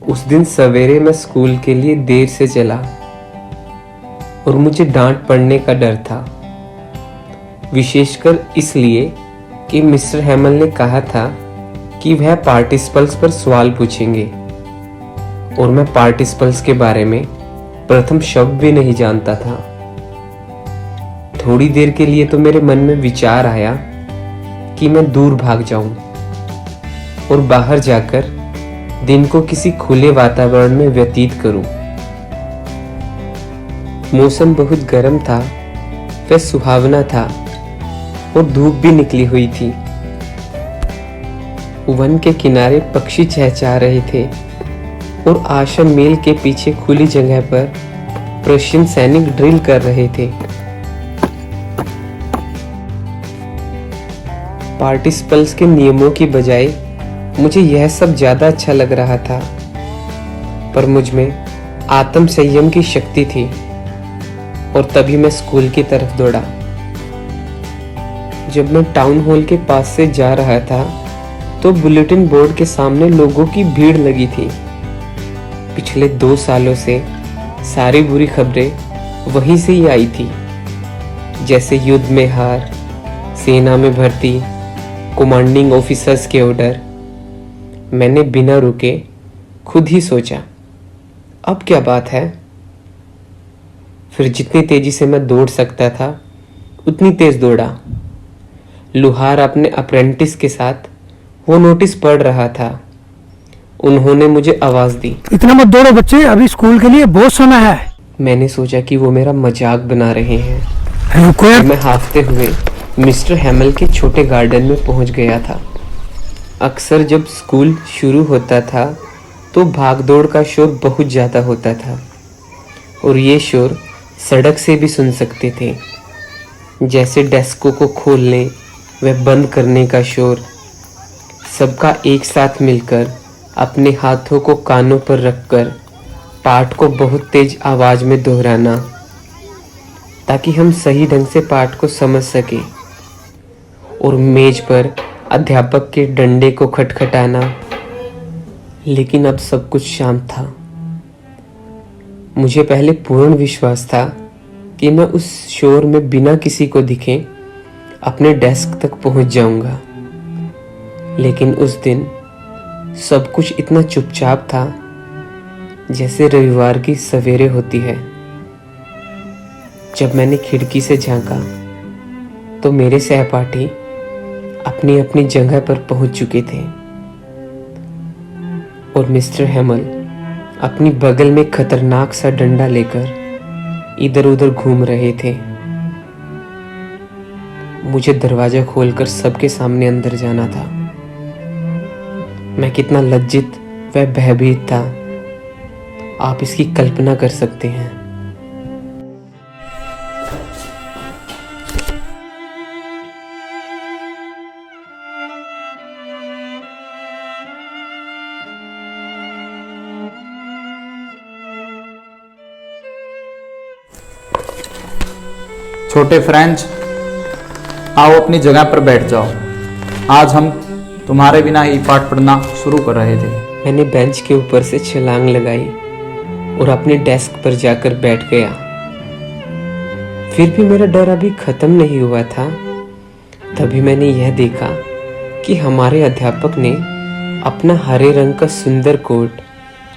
उस दिन सवेरे मैं स्कूल के लिए देर से चला और मुझे डांट पड़ने का डर था, विशेषकर इसलिए कि मिस्टर हैमल ने कहा था कि वह पार्टिसिपल्स पर सवाल पूछेंगे और मैं पार्टिसिपल्स के बारे में प्रथम शब्द भी नहीं जानता था। थोड़ी देर के लिए तो मेरे मन में विचार आया कि मैं दूर भाग जाऊं और बाहर जाकर दिन को किसी खुले वातावरण में व्यतीत करूं। मौसम बहुत गर्म था, वह सुहावना था और धूप भी निकली हुई थी। वन के किनारे पक्षी चहचहा रहे थे और आश्रम मेल के पीछे खुली जगह पर प्रशियन सैनिक ड्रिल कर रहे थे। पार्टिसिपल्स के नियमों की बजाय मुझे यह सब ज्यादा अच्छा लग रहा था, पर मुझ में आत्म संयम की शक्ति थी और तभी मैं स्कूल की तरफ दौड़ा। जब मैं टाउन हॉल के पास से जा रहा था तो बुलेटिन बोर्ड के सामने लोगों की भीड़ लगी थी। पिछले 2 सालों से सारी बुरी खबरें वहीं से ही आई थी, जैसे युद्ध में हार, सेना में भर्ती, कमांडिंग ऑफिसर्स के ऑर्डर। मैंने बिना रुके खुद ही सोचा, अब क्या बात है। फिर जितनी तेजी से मैं दौड़ सकता था उतनी तेज दौड़ा। लुहार अपने अप्रेंटिस के साथ वो नोटिस पढ़ रहा था। उन्होंने मुझे आवाज दी, इतना मत दौड़ो बच्चे, अभी स्कूल के लिए बहुत समय है। मैंने सोचा कि वो मेरा मजाक बना रहे हैं। मैं हाफते हुए मिस्टर हैमल के छोटे गार्डन में पहुंच गया था। अक्सर जब स्कूल शुरू होता था तो भागदौड़ का शोर बहुत ज़्यादा होता था और ये शोर सड़क से भी सुन सकते थे, जैसे डेस्कों को खोलने व बंद करने का शोर। सबका एक साथ मिलकर अपने हाथों को कानों पर रखकर पाठ को बहुत तेज आवाज़ में दोहराना ताकि हम सही ढंग से पाठ को समझ सकें, और मेज पर अध्यापक के डंडे को खटखटाना। लेकिन अब सब कुछ शांत था। मुझे पहले पूर्ण विश्वास था कि मैं उस शोर में बिना किसी को दिखे अपने डेस्क तक पहुंच जाऊंगा, लेकिन उस दिन सब कुछ इतना चुपचाप था जैसे रविवार की सवेरे होती है। जब मैंने खिड़की से झांका तो मेरे सहपाठी अपनी अपनी जगह पर पहुंच चुके थे और मिस्टर हैमल अपनी बगल में खतरनाक सा डंडा लेकर इधर उधर घूम रहे थे। मुझे दरवाजा खोलकर सबके सामने अंदर जाना था। मैं कितना लज्जित व भयभीत था, आप इसकी कल्पना कर सकते हैं। छोटे फ्रेंच, आओ अपनी जगह पर बैठ जाओ। आज हम तुम्हारे बिना ही पाठ पढ़ना शुरू कर रहे थे। मैंने बेंच के ऊपर से छलांग लगाई और अपने डेस्क पर जाकर बैठ गया। फिर भी मेरा डर अभी खत्म नहीं हुआ था। तभी मैंने यह देखा कि हमारे अध्यापक ने अपना हरे रंग का सुंदर कोट,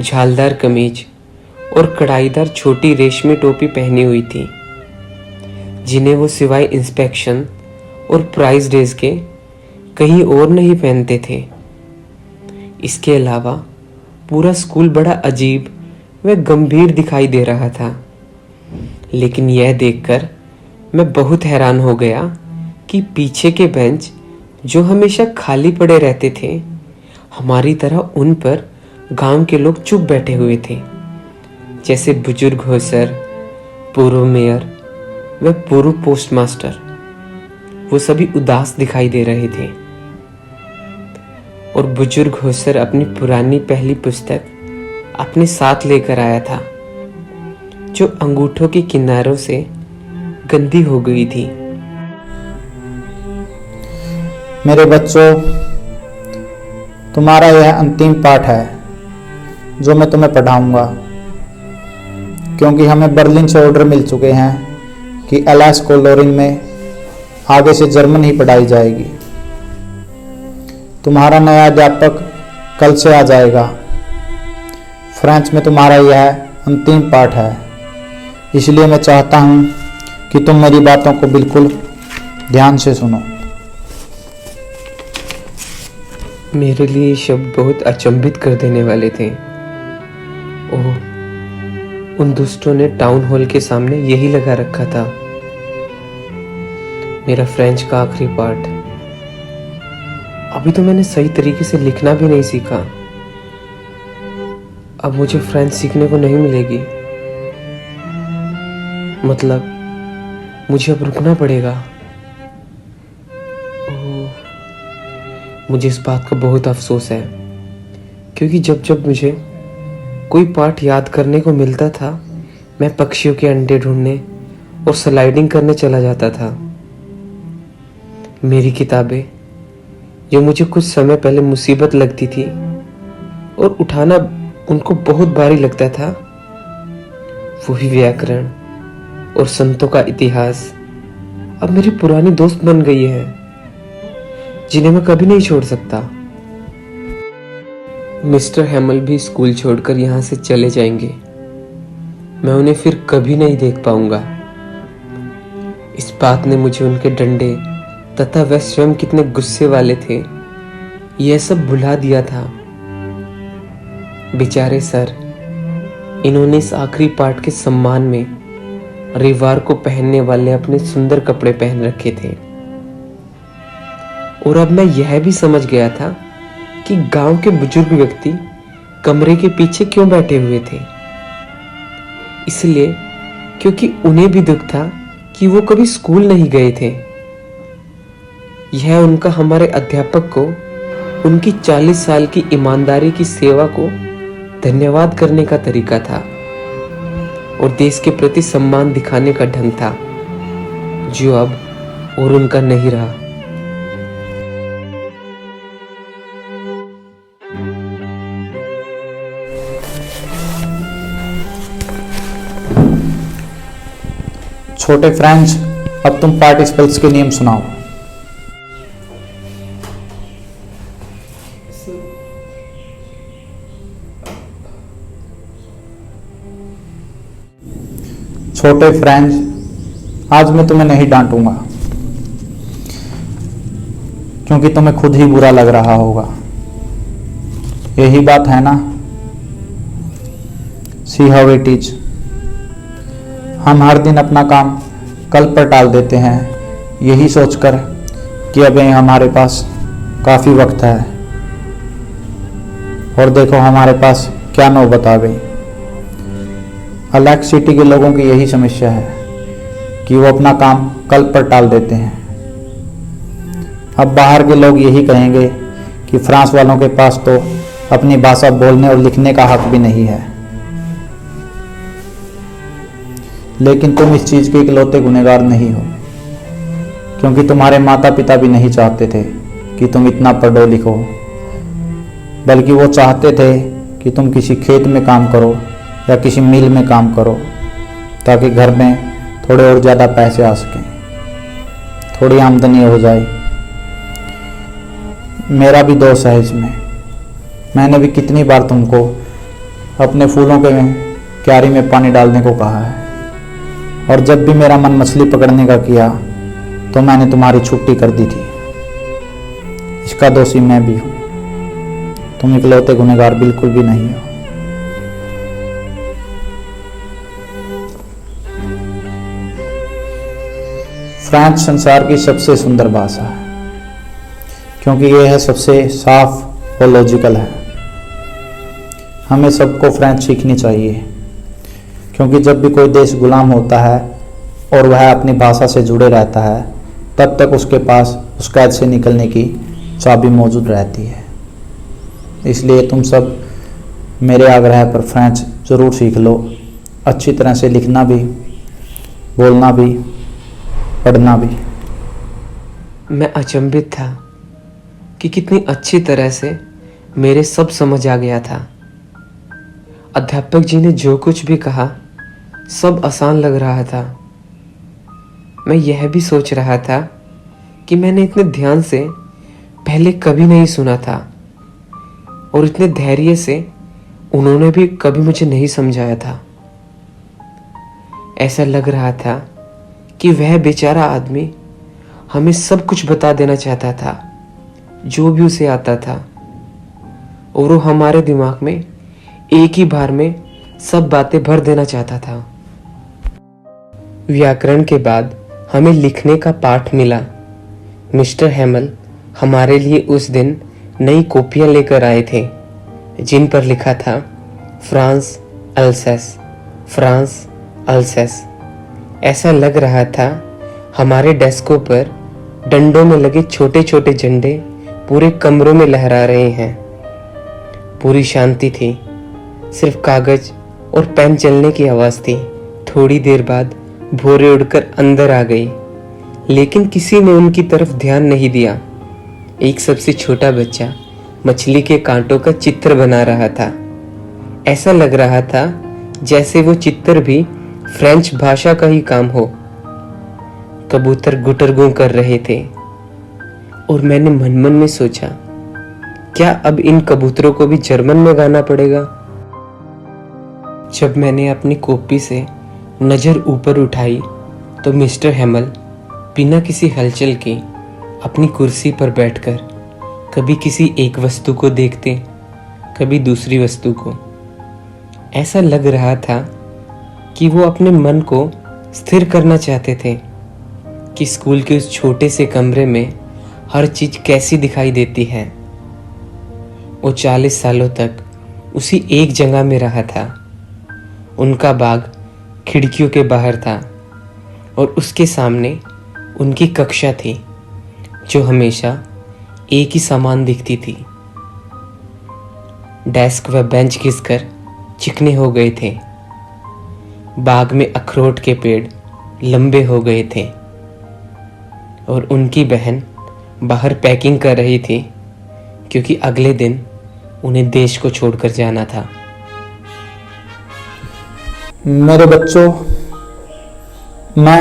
झालदार कमीज और कढ़ाईदार छोटी रेशमी टोपी पहनी हुई थी, जिन्हें वो सिवाय इंस्पेक्शन और प्राइज डेज के कहीं और नहीं पहनते थे। इसके अलावा पूरा स्कूल बड़ा अजीब व गंभीर दिखाई दे रहा था। लेकिन यह देखकर मैं बहुत हैरान हो गया कि पीछे के बेंच जो हमेशा खाली पड़े रहते थे, हमारी तरह उन पर गांव के लोग चुप बैठे हुए थे, जैसे बुजुर्ग होसर, पूर्व मेयर व पूर्व पोस्टमास्टर। वो सभी उदास दिखाई दे रहे थे और बुजुर्ग होसर अपनी पुरानी पहली पुस्तक अपने साथ लेकर आया था, जो अंगूठों के किनारों से गंदी हो गई थी। मेरे बच्चों, तुम्हारा यह अंतिम पाठ है। जो मैं तुम्हें पढ़ाऊंगा, क्योंकि हमें बर्लिन से ऑर्डर मिल चुके हैं कि एलास कोलोरिन में आगे से जर्मन ही पढ़ाई जाएगी। तुम्हारा नया अध्यापक कल से आ जाएगा। फ्रेंच में तुम्हारा यह अंतिम पाठ है, इसलिए मैं चाहता हूँ कि तुम मेरी बातों को बिल्कुल ध्यान से सुनो। मेरे लिए ये शब्द बहुत अचंभित कर देने वाले थे। ओह, उन दुष्टों ने टाउन हॉल के सामने यही लगा रखा था, मेरा फ्रेंच का आखिरी पाठ। अभी तो मैंने सही तरीके से लिखना भी नहीं सीखा। अब मुझे फ्रेंच सीखने को नहीं मिलेगी, मतलब मुझे अब रुकना पड़ेगा। ओह, मुझे इस बात का बहुत अफसोस है, क्योंकि जब जब मुझे कोई पाठ याद करने को मिलता था, मैं पक्षियों के अंडे ढूंढने और स्लाइडिंग करने चला जाता था। मेरी किताबें, जो मुझे कुछ समय पहले मुसीबत लगती थी और उठाना उनको बहुत भारी लगता था, वही व्याकरण और संतों का इतिहास अब मेरी पुरानी दोस्त बन गई है, जिन्हें मैं कभी नहीं छोड़ सकता। मिस्टर हैमल भी स्कूल छोड़कर यहाँ से चले जाएंगे। मैं उन्हें फिर कभी नहीं देख पाऊंगा। इस बात ने मुझे उनके डंडे तथा वह स्वयं कितने गुस्से वाले थे, यह सब भुला दिया था। बेचारे सर, इन्होंने इस आखिरी पाठ के सम्मान में रविवार को पहनने वाले अपने सुंदर कपड़े पहन रखे थे। और अब मैं यह भी समझ गया था कि गांव के बुजुर्ग व्यक्ति कमरे के पीछे क्यों बैठे हुए थे। इसलिए क्योंकि उन्हें भी दुख था कि वो कभी स्कूल नहीं गए थे। यह उनका हमारे अध्यापक को उनकी 40 साल की ईमानदारी की सेवा को धन्यवाद करने का तरीका था और देश के प्रति सम्मान दिखाने का ढंग था, जो अब और उनका नहीं रहा। छोटे फ्रेंच, अब तुम पार्टिसिपल्स के नियम सुनाओ। छोटे फ्रेंच, आज मैं तुम्हें नहीं डांटूंगा, क्योंकि तुम्हें खुद ही बुरा लग रहा होगा। यही बात है ना? See how it is. हम हर दिन अपना काम कल पर टाल देते हैं, यही सोचकर कि अभी हमारे पास काफी वक्त है, और देखो हमारे पास क्या नौबत आ गई। अलेक्स सिटी के लोगों की यही समस्या है कि वो अपना काम कल पर टाल देते हैं। अब बाहर के लोग यही कहेंगे कि फ्रांस वालों के पास तो अपनी भाषा बोलने और लिखने का हक भी नहीं है। लेकिन तुम इस चीज के इकलौते गुनहगार नहीं हो, क्योंकि तुम्हारे माता पिता भी नहीं चाहते थे कि तुम इतना पढ़ो लिखो, बल्कि वो चाहते थे कि तुम किसी खेत में काम करो या किसी मिल में काम करो, ताकि घर में थोड़े और ज़्यादा पैसे आ सकें, थोड़ी आमदनी हो जाए। मेरा भी दोष है इसमें। मैंने भी कितनी बार तुमको अपने फूलों के क्यारी में पानी डालने को कहा है, और जब भी मेरा मन मछली पकड़ने का किया तो मैंने तुम्हारी छुट्टी कर दी थी। इसका दोषी मैं भी हूँ, तुम इकलौते गुनहगार बिल्कुल भी नहीं हो। फ्रेंच संसार की सबसे सुंदर भाषा है, क्योंकि यह है सबसे साफ और लॉजिकल है। हमें सबको फ्रेंच सीखनी चाहिए, क्योंकि जब भी कोई देश गुलाम होता है और वह अपनी भाषा से जुड़े रहता है, तब तक उसके पास उस कैद से निकलने की चाबी मौजूद रहती है। इसलिए तुम सब मेरे आग्रह पर फ्रेंच ज़रूर सीख लो, अच्छी तरह से लिखना भी, बोलना भी, पढ़ना भी। मैं अचंभित था कि कितनी अच्छी तरह से मेरे सब समझ आ गया था। अध्यापक जी ने जो कुछ भी कहा सब आसान लग रहा था। मैं यह भी सोच रहा था कि मैंने इतने ध्यान से पहले कभी नहीं सुना था और इतने धैर्य से उन्होंने भी कभी मुझे नहीं समझाया था। ऐसा लग रहा था कि वह बेचारा आदमी हमें सब कुछ बता देना चाहता था, जो भी उसे आता था, और वो हमारे दिमाग में एक ही बार में सब बातें भर देना चाहता था। व्याकरण के बाद हमें लिखने का पाठ मिला। मिस्टर हैमल हमारे लिए उस दिन नई कॉपियां लेकर आए थे, जिन पर लिखा था फ्रांस अल्सेस, फ्रांस अल्सेस। ऐसा लग रहा था हमारे डेस्कों पर डंडों में लगे छोटे छोटे झंडे पूरे कमरों में लहरा रहे हैं। पूरी शांति थी, सिर्फ कागज और पेन चलने की आवाज थी। थोड़ी देर बाद भौरे उड़कर अंदर आ गई, लेकिन किसी ने उनकी तरफ ध्यान नहीं दिया। एक सबसे छोटा बच्चा मछली के कांटों का चित्र बना रहा था। ऐसा लग रहा था जैसे वो चित्र भी फ्रेंच भाषा का ही काम हो। कबूतर गुटरगू कर रहे थे और मैंने मन मन में सोचा, क्या अब इन कबूतरों को भी जर्मन में गाना पड़ेगा? जब मैंने अपनी कॉपी से नजर ऊपर उठाई तो मिस्टर हैमल बिना किसी हलचल के अपनी कुर्सी पर बैठकर कभी किसी एक वस्तु को देखते, कभी दूसरी वस्तु को। ऐसा लग रहा था कि वो अपने मन को स्थिर करना चाहते थे कि स्कूल के उस छोटे से कमरे में हर चीज कैसी दिखाई देती है। वो 40 सालों तक उसी एक जगह में रहा था। उनका बाग खिड़कियों के बाहर था और उसके सामने उनकी कक्षा थी, जो हमेशा एक ही समान दिखती थी। डेस्क व बेंच घिसकर चिकने हो गए थे। बाग में अखरोट के पेड़ लंबे हो गए थे और उनकी बहन बाहर पैकिंग कर रही थी, क्योंकि अगले दिन उन्हें देश को छोड़कर जाना था। मेरे बच्चों, मैं